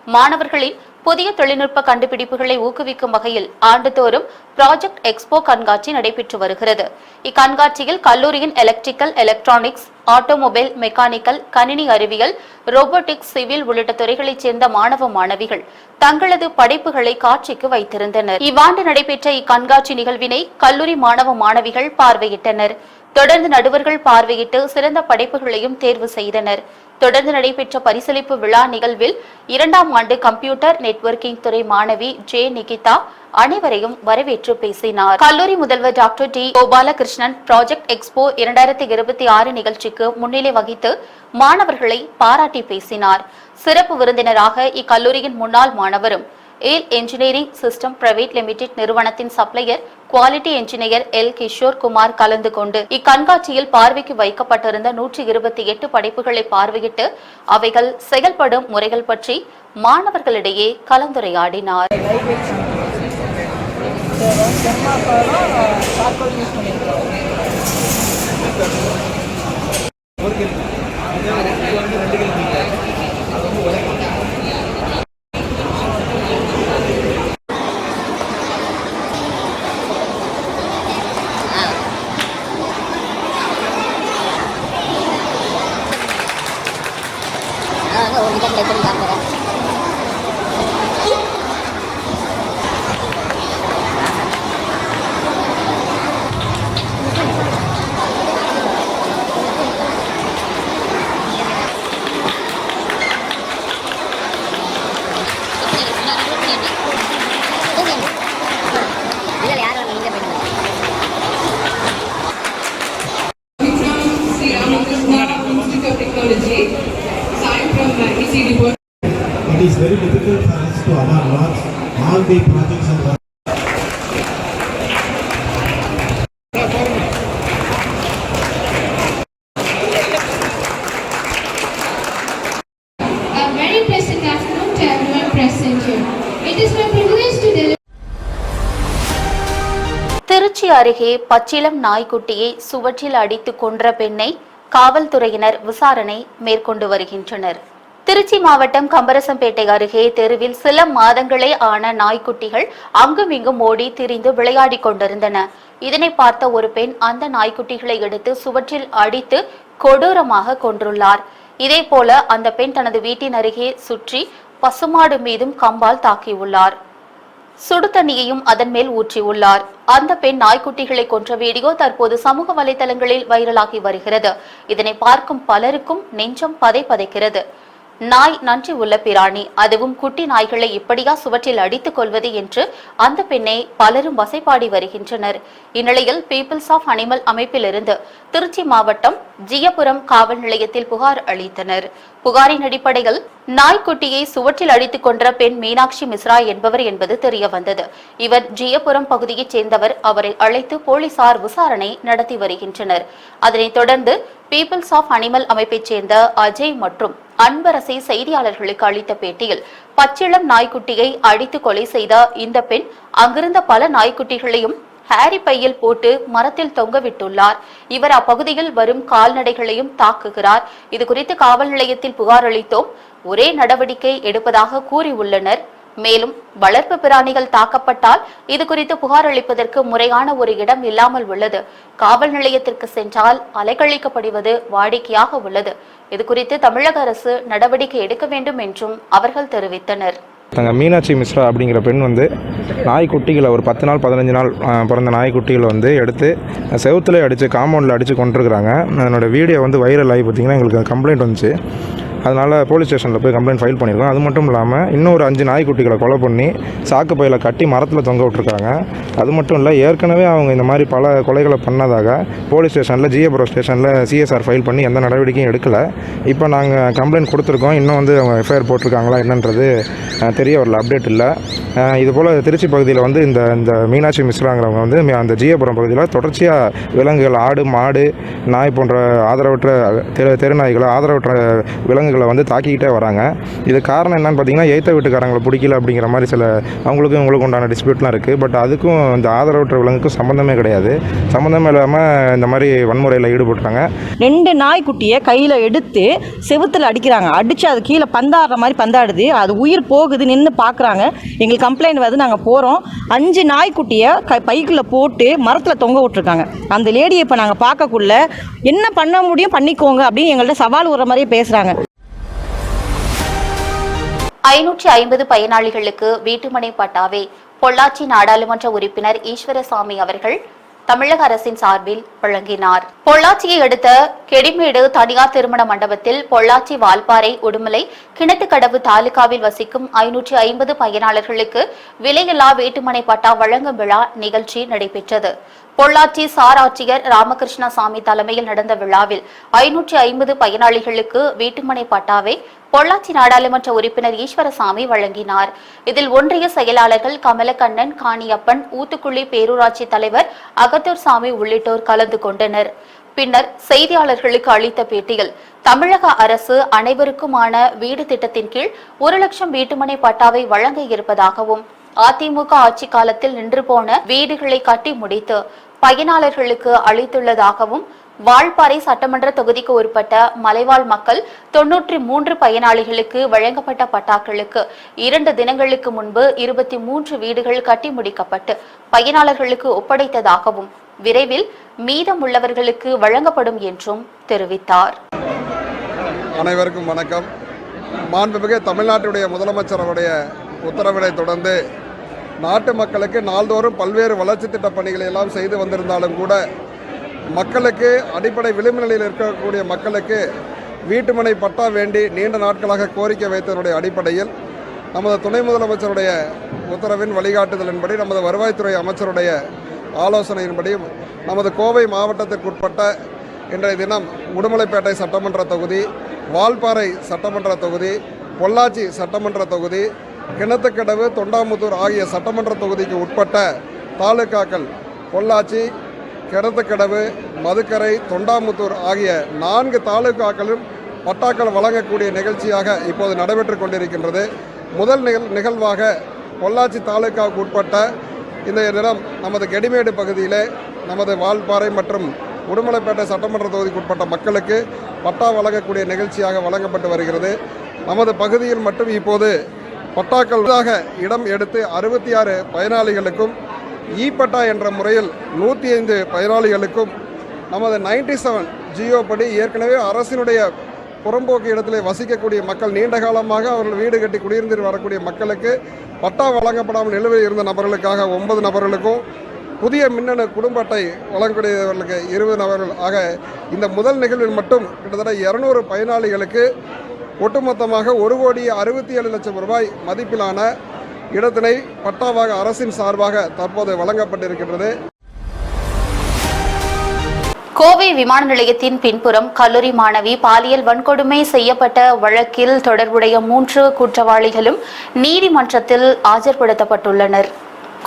மாணவர்களின் புதிய தொழில்நுட்ப கண்டுபிடிப்புகளை ஊக்குவிக்கும் வகையில் ஆண்டுதோறும் ப்ராஜெக்ட் எக்ஸ்போ கண்காட்சி நடைபெற்று வருகிறது. இக்கண்காட்சியில் கல்லூரியின் எலக்ட்ரிக்கல், எலக்ட்ரானிக்ஸ், ஆட்டோமொபைல், மெக்கானிக்கல், கணினி அறிவியல், ரோபோட்டிக்ஸ், சிவில் உள்ளிட்ட துறைகளைச் சேர்ந்த மாணவ மாணவிகள் தங்களது படைப்புகளை காட்சிக்கு வைத்திருந்தனர். இவ்வாண்டு நடைபெற்ற இக்கண்காட்சி நிகழ்வினை கல்லூரி மாணவ மாணவிகள் பார்வையிட்டனர். தொடர்ந்து நடுவர்கள் பார்வையிட்டு சிறந்த படைப்புகளையும் தேர்வு செய்தனர். தொடர்ந்து நடைபெற்ற பரிசளிப்பு விழா நிகழ்வில் 2ஆம் ஆண்டு கம்ப்யூட்டர் நெட்வொர்க்கிங் துறை மாணவி ஜே நிகிதா அனைவரையும் வரவேற்று பேசினார். கல்லூரி முதல்வர் doctor D Gopalakrishnan project expo 2026 நிகழ்ச்சிக்கு முன்னிலை வகித்து மாணவர்களை பாராட்டி பேசினார். சிறப்பு விருந்தினராக இக்கல்லூரியின் முன்னாள் மாணவரும் ஏல் என்ஜினியரிங் சிஸ்டம் பிரைவேட் லிமிடெட் நிறுவனத்தின் supplier quality engineer L Kishore Kumar கலந்து கொண்டு இக்கண்காட்சியில் பார்வைக்கு வைக்கப்பட்டிருந்த 128 படைப்புகளை பார்வையிட்டு அவைகள் செயல்படும் முறைகள் பற்றி மாணவர்களிடையே கலந்துரையாடினார். It is very difficult for us to award all the projects and work. A very pleasant afternoon to everyone present here. It is my privilege to deliver. Trichy அருகே பச்சிளம் நாய்க்குட்டியை சுவற்றில் அடித்து கொன்ற பெண்ணை காவல்துறையினர் விசாரணை மேற்கொண்டு வருகின்றனர். திருச்சி மாவட்டம் கம்பரசம்பேட்டை அருகே தெருவில் சில மாதங்களே ஆன நாய்க்குட்டிகள் அங்குமிங்கும் ஓடி திரிந்து விளையாடிக் கொண்டிருந்தன. இதனை பார்த்த ஒரு பெண் அந்த நாய்க்குட்டிகளை எடுத்து சுவற்றில் அடித்து கொடூரமாக கொன்றுள்ளார். இதேபோல அந்த பெண் தனது வீட்டின் அருகே சுற்றி பசுமாடு மீதும் கம்பால் தாக்கியுள்ளார். சுடு தண்ணியையும் அதன் மேல் ஊற்றியுள்ளார். அந்த பெண் நாய்க்குட்டிகளை கொன்ற வீடியோ தற்போது சமூக வலைதளங்களில் வைரலாகி வருகிறது. இதனை பார்க்கும் பலருக்கும் நெஞ்சம் பதைக்கிறது. நாய் நன்றி உள்ள பிராணி, அதுவும் குட்டி நாய்களை இப்படியா சுவற்றில் அடித்துக் கொள்வது என்று அந்த பெண்ணை பலரும் வசைபாடி வருகின்றனர். இந்நிலையில் பீப்பிள்ஸ் ஆஃப் அனிமல் அமைப்பிலிருந்து திருச்சி மாவட்டம் ஜியபுரம் காவல் நிலையத்தில் புகார் அளித்தனர். புகாரின் அடிப்படையில் நாய்க்குட்டியை சுவற்றில் அடித்துக் கொன்ற பெண் மீனாட்சி மிஸ்ரா என்பவர் என்பது தெரியவந்தது. இவர் ஜியபுரம் பகுதியைச் சேர்ந்தவர். அவரை அழைத்து போலீசார் விசாரணை நடத்தி வருகின்றனர். அதனைத் தொடர்ந்து பீப்பிள்ஸ் ஆஃப் அனிமல் அமைப்பைச் சேர்ந்த அஜய் மற்றும் அன்பரசை செய்தியாளர்களுக்கு அளித்த பேட்டியில் பச்சிளம் நாய்க்குட்டியை அடித்து கொலை செய்த இந்த பெண் அங்கிருந்த பல நாய்க்குட்டிகளையும் ஹேரி பையில் போட்டு மரத்தில் தொங்கவிட்டுள்ளார். இவர் அப்பகுதியில் வரும் கால்நடைகளையும் தாக்குகிறார். இதுகுறித்து காவல் நிலையத்தில் புகார் அளித்தோம். ஒரே நடவடிக்கை எடுப்பதாக கூறியுள்ளனர். மேலும் வளர்ப்பு பிராணிகள் தாக்கப்பட்டால் இது குறித்து புகார் அளிப்பதற்கு முறையான ஒரு இடம் இல்லாமல் உள்ளது. காவல் நிலையத்திற்கு சென்றால் அலைக்கழிக்கப்படுவது வாடிக்கையாக உள்ளது. இதுகுறித்து தமிழக அரசு நடவடிக்கை எடுக்க வேண்டும் என்றும் அவர்கள் தெரிவித்தனர். மீனாட்சி மிஸ்ரா அப்படிங்கிற பெண் வந்து நாய்க்குட்டிகளை ஒரு 10 நாள் 15 நாள் பிறந்த நாய்க்குட்டிகளை வந்து எடுத்து செவுத்துல அடித்து காம்பவுண்டில் அடித்து கொண்டிருக்கிறாங்க. அதனோட வீடியோ வந்து வைரல் ஆகி பார்த்திங்கன்னா எங்களுக்கு கம்ப்ளைண்ட் வந்துச்சு. அதனால் போலீஸ் ஸ்டேஷனில் போய் கம்ப்ளைண்ட் ஃபைல் பண்ணியிருக்கோம். அது மட்டும் இல்லாமல் இன்னொரு 5 நாய்க்குட்டிகளை கொலை பண்ணி சாக்கு பையில் கட்டி மரத்தில் தொங்க விட்டுருக்காங்க. அது மட்டும் இல்லை, ஏற்கனவே அவங்க இந்த மாதிரி பல கொலைகளை பண்ணதாக போலீஸ் ஸ்டேஷனில் ஜியபுரம் ஸ்டேஷனில் சிஎஸ்ஆர் ஃபைல் பண்ணி எந்த நடவடிக்கையும் எடுக்கலை. இப்போ நாங்கள் கம்ப்ளைண்ட் கொடுத்துருக்கோம். இன்னும் வந்து அவங்க எஃப்ஐஆர் போட்டிருக்காங்களா என்னன்றது தெரிய வரல, அப்டேட் இல்லை. இதுபோல் திருச்சி பகுதியில் வந்து இந்த மீனாட்சி மிஸ்ராங்கிறவங்க வந்து அந்த ஜியபுரம் பகுதியில் தொடர்ச்சியாக விலங்குகள், ஆடு, மாடு, நாய் போன்ற ஆதரவற்ற தெருநாய்களை, ஆதரவற்ற விலங்குகளை வந்து தாக்கிக்கிட்டே வராங்க. இது காரணம் என்னன்னு பார்த்தீங்கன்னா, எய்த்த வீட்டுக்காரங்களை பிடிக்கல அப்படிங்கிற மாதிரி சில அவங்களுக்கும் இவங்களுக்கு உண்டான டிஸ்பியூட்லாம் இருக்குது. பட் அதுக்கும் இந்த ஆதரவற்ற விலங்குக்கும் சம்மந்தமே கிடையாது. சம்மந்தமே இல்லாமல் இந்த மாதிரி வன்முறையில் ஈடுபட்டாங்க. 2 நாய்க்குட்டியை கையில் எடுத்து செவுத்தில் அடிக்கிறாங்க. அடித்து அது கீழே பந்தாடுற மாதிரி பந்தாடுது. அது உயிர் போகுது, நின்று பார்க்குறாங்க. எங்களுக்கு கம்ப்ளைண்ட் வருது, நாங்கள் போகிறோம். 5 நாய்க்குட்டியை பைக்குள்ளே போட்டு மரத்தில் தொங்க விட்டுருக்காங்க. அந்த லேடியை இப்போ நாங்கள் பார்க்கக்குள்ள என்ன பண்ண முடியும் பண்ணிக்கோங்க அப்படின்னு எங்கள்கிட்ட சவால் விடுற மாதிரியே பேசுகிறாங்க. 550 பயனாளிகளுக்கு வீட்டுமனை பட்டாவை பொள்ளாச்சி நாடாளுமன்ற உறுப்பினர் ஈஸ்வரசாமி அவர்கள் தமிழக அரசின் சார்பில் வழங்கினார். பொள்ளாச்சியை அடுத்த கெடிமேடு தனியார் திருமண மண்டபத்தில் பொள்ளாச்சி, வால்பாறை, உடுமலை, கிணத்துக்கடவு தாலுகாவில் வசிக்கும் 550 பயனாளர்களுக்கு விலையில்லா வீட்டுமனை பட்டா வழங்கும் விழா நிகழ்ச்சி நடைபெற்றது. பொள்ளாச்சி சார் ஆட்சியர் ராமகிருஷ்ணசாமி தலைமையில் நடந்த விழாவில் 550 பயனாளிகளுக்கு வீட்டுமனை பட்டாவை பொள்ளாச்சி நாடாளுமன்ற உறுப்பினர் ஈஸ்வரசாமி வழங்கினார். இதில் ஒன்றிய செயலாளர்கள் கமலக்கண்ணன், காணியப்பன், ஊத்துக்குளி பேரூராட்சி தலைவர் அகத்தூர் சாமி உள்ளிட்டோர் கலந்து கொண்டனர். பின்னர் செய்தியாளர்களுக்கு அளித்த பேட்டியில், தமிழக அரசு அனைவருக்குமான வீடு திட்டத்தின் கீழ் 1 லட்சம் வீட்டுமனை பட்டாவை வழங்க இருப்பதாகவும், அதிமுக ஆட்சி காலத்தில் நின்று போன வீடுகளை கட்டி முடித்து பயனாளர்களுக்கு அளித்துள்ளதாகவும், வால்பாறை சட்டமன்ற தொகுதிக்கு உட்பட்ட மலைவாழ் மக்கள் 93 பயனாளிகளுக்கு வழங்கப்பட்ட பட்டாக்களுக்கு 2 தினங்களுக்கு முன்பு 23 வீடுகள் கட்டி முடிக்கப்பட்டு பயனாளர்களுக்கு ஒப்படைத்ததாகவும், விரைவில் மீதமுள்ளவர்களுக்கு வழங்கப்படும் என்றும் தெரிவித்தார். அனைவருக்கும் வணக்கம். மாண்புமிகு தமிழ்நாட்டுடைய முதலமைச்சருடைய உத்தரவினை தொடர்ந்து நாட்டு மக்களுக்கு நாள்தோறும் பல்வேறு வளர்ச்சி திட்ட பணிகளை எல்லாம் செய்து வந்திருந்தாலும் கூட மக்களுக்கு அடிப்படை விளிம்பு நிலையில் இருக்கக்கூடிய மக்களுக்கு வீட்டுமனை பட்டா வேண்டி நீண்ட நாட்களாக கோரிக்கை வைத்ததனுடைய அடிப்படையில் நமது துணை முதலமைச்சருடைய உத்தரவின் வழிகாட்டுதலின்படி, நமது வருவாய்த்துறை அமைச்சருடைய ஆலோசனையின்படியும் நமது கோவை மாவட்டத்திற்குட்பட்ட இன்றைய தினம் உடுமலைப்பேட்டை சட்டமன்ற தொகுதி, வால்பாறை சட்டமன்ற தொகுதி, பொள்ளாச்சி சட்டமன்ற தொகுதி, கிணத்துக்கடவு, தொண்டாமுத்தூர் ஆகிய சட்டமன்ற தொகுதிக்கு உட்பட்ட தாலுகாக்கள் பொள்ளாச்சி, கிணத்துக்கடவு, மதுக்கரை, தொண்டாமுத்தூர் ஆகிய 4 தாலுகாக்களும் பட்டாக்கள் வழங்கக்கூடிய நிகழ்ச்சியாக இப்போது நடைபெற்று கொண்டிருக்கின்றது. முதல் நிகழ்வாக பொள்ளாச்சி தாலுகாவுக்கு உட்பட்ட இந்த தினம் நமது கெடிமேடு பகுதியிலே நமது வால்பாறை மற்றும் உடுமலைப்பேட்டை சட்டமன்ற தொகுதிக்கு உட்பட்ட மக்களுக்கு பட்டா வழங்கக்கூடிய நிகழ்ச்சியாக வழங்கப்பட்டு வருகிறது. நமது பகுதியில் மட்டும் இப்போது பட்டாக்கள் இடம் எடுத்து 66 பயனாளிகளுக்கும், இ பட்டா என்ற முறையில் 105 பயனாளிகளுக்கும், நமது 97 ஜியோ படி ஏற்கனவே அரசினுடைய புறம்போக்கு இடத்திலே வசிக்கக்கூடிய மக்கள், நீண்ட காலமாக அவர்கள் வீடு கட்டி குடியிருந்து வரக்கூடிய மக்களுக்கு பட்டா வழங்கப்படாமல் நிலுவையில் இருந்த நபர்களுக்காக 9 நபர்களுக்கும், புதிய மின்னணு குடும்ப அட்டை வழங்கக்கூடியவர்களுக்கு 20 நபர்கள் ஆக இந்த முதல் நிகழ்வில் மட்டும் கிட்டத்தட்ட 200 பயனாளிகளுக்கு ஒட்டுமொத்தமாக 1,67,00,000 ரூபாய் மதிப்பிலான இடத்தினை பட்டாவாக அரசின் சார்பாக தற்போது வழங்கப்பட்டிருக்கின்றது. கோவை விமான நிலையத்தின் பின்புறம் கல்லூரி மாணவி பாலியல் வன்கொடுமை செய்யப்பட்ட வழக்கில் தொடர்புடைய 3 குற்றவாளிகளும் நீதிமன்றத்தில் ஆஜர்படுத்தப்பட்டுள்ளனர்.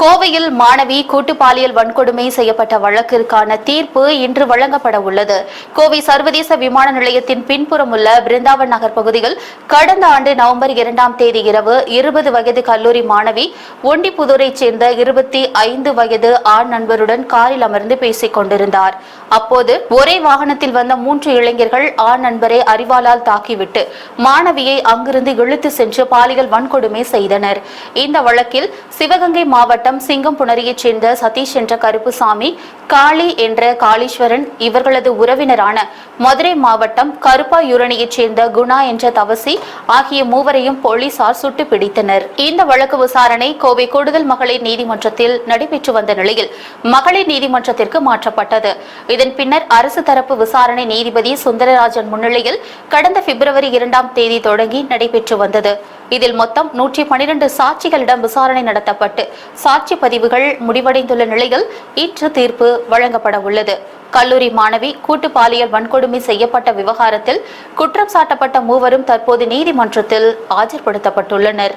கோவையில் மாணவி கூட்டு பாலியல் வன்கொடுமை செய்யப்பட்ட வழக்கிற்கான தீர்ப்பு இன்று வழங்கப்பட உள்ளது. கோவை சர்வதேச விமான நிலையத்தின் பின்புறம் உள்ள பிருந்தாவன் நகர் பகுதியில் கடந்த ஆண்டு நவம்பர் 2ஆம் தேதி இரவு 20 வயது கல்லூரி மாணவி ஒண்டிப்புதூரைச் சேர்ந்த 25 வயது ஆண் நண்பருடன் காரில் அமர்ந்து பேசிக் கொண்டிருந்தார். அப்போது ஒரே வாகனத்தில் வந்த 3 இளைஞர்கள் ஆண் நண்பரை அரிவாளால் தாக்கிவிட்டு மாணவியை அங்கிருந்து இழுத்து சென்று பாலியல் வன்கொடுமை செய்தனர். இந்த வழக்கில் சிவகங்கை மாவட்டம் சிங்கம்புணரியைச் சேர்ந்த சதீஷ் என்ற கருப்புசாமி, காளி என்ற காளீஸ்வரன் இவர்களது உறவினரான மதுரை மாவட்டம் கருப்பாயூரணியைச் சேர்ந்த குணா என்ற தவசி ஆகிய 3வரையும் போலீசார் சுட்டு பிடித்தனர். இந்த வழக்கு விசாரணை கோவை கூடுதல் மகளிர் நீதிமன்றத்தில் நடைபெற்று வந்த நிலையில் மகளிர் நீதிமன்றத்திற்கு மாற்றப்பட்டது. இதன் பின்னர் அரசு தரப்பு விசாரணை நீதிபதி சுந்தரராஜன் முன்னிலையில் கடந்த பிப்ரவரி 2ஆம் தேதி தொடங்கி நடைபெற்று வந்தது. இதில் மொத்தம் 112 சாட்சிகளிடம் விசாரணை நடத்தப்பட்டு சாட்சி பதிவுகள் முடிவடைந்துள்ள நிலையில் இன்று தீர்ப்பு வழங்கப்பட உள்ளது. கல்லூரி மாணவி கூட்டு பாலியல் வன்கொடுமை செய்யப்பட்ட விவகாரத்தில் குற்றம் சாட்டப்பட்ட 3வரும் தற்போது நீதிமன்றத்தில் ஆஜர்படுத்தப்பட்டுள்ளனர்.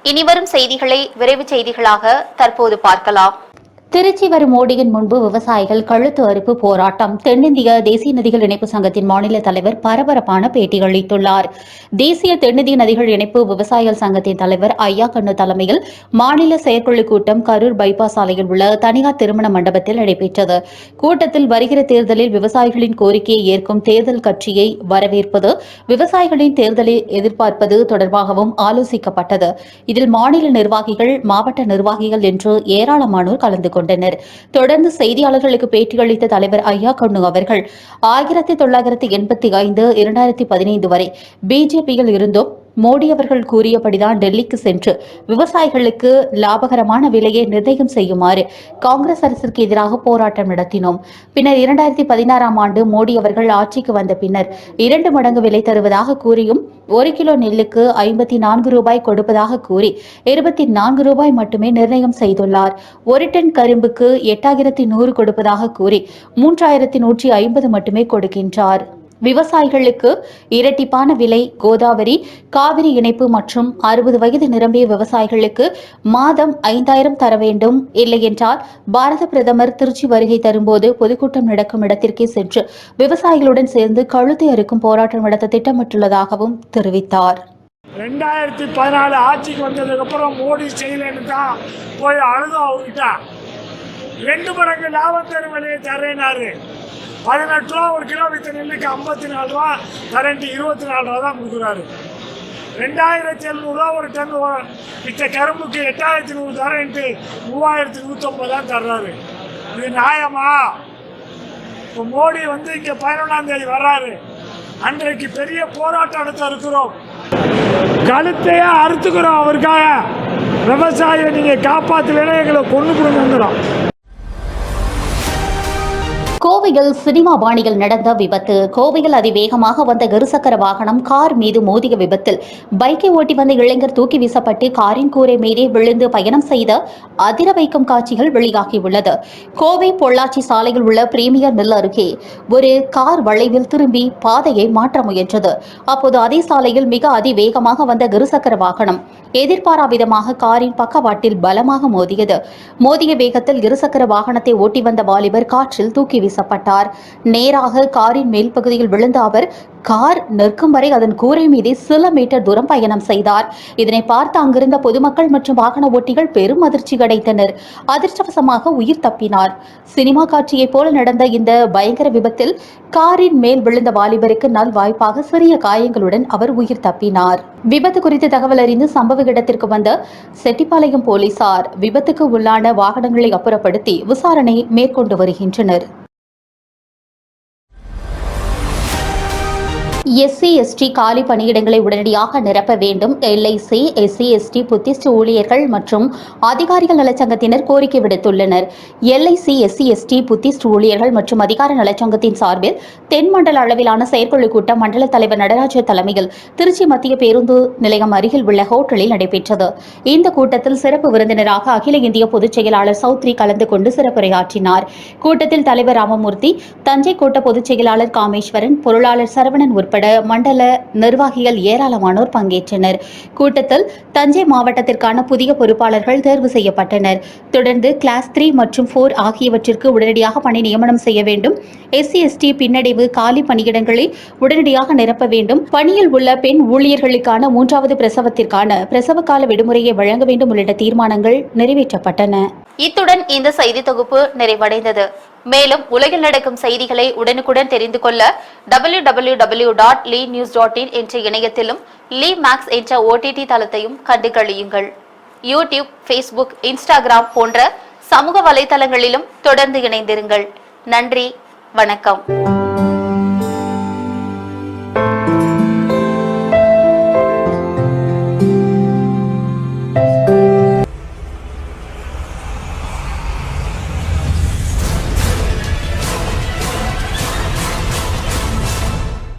இனிவரும் செய்திகளை விரைவு செய்திகளாக தற்போது பார்க்கலாம். திருச்சி வரும் மோடியின் முன்பு விவசாயிகள் கழுத்து அறுப்பு போராட்டம். தென்னிந்திய தேசிய நதிகள் இணைப்பு சங்கத்தின் மாநில தலைவர் பரபரப்பான பேட்டி அளித்துள்ளார். தேசிய தென்னிந்திய நதிகள் இணைப்பு விவசாயிகள் சங்கத்தின் தலைவர் ஐயா கண்ணு தலைமையில் மாநில செயற்குழு கூட்டம் கரூர் பைபாஸ் சாலையில் உள்ள தனியார் திருமண மண்டபத்தில் நடைபெற்றது. கூட்டத்தில் வருகிற தேர்தலில் விவசாயிகளின் கோரிக்கையை ஏற்கும் தேர்தல் கட்சியை வரவேற்பது, விவசாயிகளின் தேர்தலை எதிர்பார்ப்பது தொடர்பாகவும் ஆலோசிக்கப்பட்டது. இதில் மாநில நிர்வாகிகள், மாவட்ட நிர்வாகிகள் என்று ஏராளமானோர் கலந்து கொண்டனர். தொடர்ந்து செய்தியாளர்களுக்கு பேட்டியளித்த தலைவர் ஐயா கண்ணு அவர்கள் 1985, 2015 வரை பிஜேபியில் இருந்தும் மோடி அவர்கள் கூறியபடிதான் டெல்லிக்கு சென்று விவசாயிகளுக்கு லாபகரமான விலையை நிர்ணயம் செய்யுமாறு காங்கிரஸ் அரசிற்கு எதிராக போராட்டம் நடத்தினோம். பின்னர் 2016ஆம் ஆண்டு மோடி அவர்கள் ஆட்சிக்கு வந்த பின்னர் 2 மடங்கு விலை தருவதாக கூறியும் 1 கிலோ நெல்லுக்கு 54 ரூபாய் கொடுப்பதாக கூறி 24 ரூபாய் மட்டுமே நிர்ணயம் செய்துள்ளார். 1 டன் கரும்புக்கு 8100 கொடுப்பதாக கூறி 3150 மட்டுமே கொடுக்கின்றார். விவசாயிகளுக்கு இரட்டிப்பான விலை, கோதாவரி, காவிரி இணைப்பு மற்றும் 60 வயது நிரம்பிய விவசாயிகளுக்கு மாதம் 5000 தர வேண்டும். இல்லையென்றால் பாரத பிரதமர் திருச்சி வருகை தரும்போது பொதுக்கூட்டம் நடக்கும் இடத்திற்கே சென்று விவசாயிகளுடன் சேர்ந்து கழுத்தை அறுக்கும் போராட்டம் நடத்த திட்டமிட்டுள்ளதாகவும் தெரிவித்தார். 2014 ஆட்சிக்கு வந்ததுக்கு அப்புறம் மோடி செய்யலன்னு தான் போய் அழுதும் அவர்கிட்ட 2 மடங்கு லாபம் தரும் விலையை தரேனாரு. 18 ரூபா ஒரு கிலோ வித்த நெல்லுக்கு 54 ரூபா, கரண்ட் 24 ரூபா தான் கொடுக்குறாரு. 2700 ரூபா ஒரு டன் வித்த கரும்புக்கு 8100 தரேன்ட்டு 3150 தான் தர்றாரு. இது நியாயமா? இப்போ மோடி இங்கே 11ஆம் தேதி வர்றாரு. அன்றைக்கு பெரிய போராட்டம் நடத்த இருக்கிறோம். கழுத்தையே அறுத்துக்கிறோம். அவருக்காக விவசாயியை நீங்கள் காப்பாற்றலைன்னா எங்களை கொண்டு கொடுங்கிறோம். கோவையில் சினிமா பாணியில் நடந்த விபத்து. கோவையில் அதிவேகமாக வந்த இருசக்கர வாகனம் கார் மீது மோதிய விபத்தில் பைக்கை ஓட்டி வந்த இளைஞர் தூக்கி வீசப்பட்டு காரின் கூரை மீதே விழுந்து பயணம் செய்த அதிர வைக்கும் காட்சிகள் வெளியாகியுள்ளது. கோவை பொள்ளாச்சி சாலையில் உள்ள பிரீமியர் மில் அருகே ஒரு கார் வளைவில் திரும்பி பாதையை மாற்ற முயன்றது. அப்போது அதே சாலையில் மிக அதிவேகமாக வந்த இருசக்கர வாகனம் எதிர்பாரா விதமாக காரின் பக்கவாட்டில் பலமாக மோதியது. மோதிய வேகத்தில் இருசக்கர வாகனத்தை ஓட்டி வந்த வாலிபர் காற்றில் தூக்கி வீசப்பட்டார். நேராக காரின் மேல் பகுதியில் விழுந்த அவர் கார் நிற்கும் வரை அதன் கூரை மீது சில மீட்டர் தூரம் பயணம் செய்தார். இதனை பார்த்து அங்கிருந்த பொதுமக்கள் மற்றும் வாகன ஓட்டிகள் பெரும் அதிர்ச்சி அடைந்தனர். அதிர்ஷ்டவசமாக உயிர் தப்பினார். சினிமா காட்சியைப் போல நடந்த இந்த பயங்கர விபத்தில் காரின் மேல் விழுந்த வாலிபருக்கு நல்வாய்ப்பாக சிறிய காயங்களுடன் அவர் உயிர் தப்பினார். விபத்து குறித்து தகவல் அறிந்து சம்பவ இடத்திற்கு வந்த செட்டிப்பாளையம் போலீசார் விபத்துக்கு உள்ளான வாகனங்களை அப்புறப்படுத்தி விசாரணை மேற்கொண்டு வருகின்றனர். எஸ்சி எஸ்டி காலி பணியிடங்களை உடனடியாக நிரப்ப வேண்டும். எல்ஐசி, எஸ்சி எஸ்டி புத்திஸ்ட் ஊழியர்கள் மற்றும் அதிகாரிகள் நலச்சங்கத்தினர் கோரிக்கை விடுத்துள்ளனர். எல்ஐசி, எஸ்சி எஸ்டி புத்திஸ்ட் ஊழியர்கள் மற்றும் அதிகார நலச்சங்கத்தின் சார்பில் தென்மண்டல அளவிலான செயற்குழு கூட்டம் மண்டல தலைவர் நடராஜர் தலைமையில் திருச்சி மத்திய பேருந்து நிலையம் அருகில் உள்ள ஹோட்டலில் நடைபெற்றது. இந்த கூட்டத்தில் சிறப்பு விருந்தினராக அகில இந்திய பொதுச் செயலாளர் சௌத்ரி கலந்து கொண்டு சிறப்புரையாற்றினார். கூட்டத்தில் தலைவர் ராமமூர்த்தி, தஞ்சை கோட்ட பொதுச் செயலாளர் காமேஸ்வரன், பொருளாளர் சரவணன் உட்பட மண்டல நிர்வாகிகள் ஏராளமானோர் பங்கேற்றனர். கூட்டத்தில் தஞ்சை மாவட்டத்திற்கான புதிய பொறுப்பாளர்கள் தேர்வு செய்யப்பட்டனர். தொடர்ந்து கிளாஸ் 3 மற்றும் 4 ஆகியவற்றிற்கு உடனடியாக பணி நியமனம் செய்ய வேண்டும். எஸ்சி எஸ்டி பின்னடைவு காலி பணியிடங்களை உடனடியாக நிரப்ப வேண்டும். பணியில் உள்ள பெண் ஊழியர்களுக்கான 3வது பிரசவத்திற்கான பிரசவ கால விடுமுறையை வழங்க வேண்டும் உள்ளிட்ட தீர்மானங்கள் நிறைவேற்றப்பட்டன. இத்துடன் இந்த செய்தி தொகுப்பு நிறைவடைந்தது. மேலும் உலகில் நடக்கும் செய்திகளை உடனுக்குடன் தெரிந்து கொள்ள www.lenews.in என்ற இணையத்திலும் லீமேக்ஸ் என்ற OTT தளத்தையும் கண்டு களியுங்கள். யூடியூப், ஃபேஸ்புக், இன்ஸ்டாகிராம் போன்ற சமூக வலைதளங்களிலும் தொடர்ந்து இணைந்திருங்கள். நன்றி, வணக்கம்.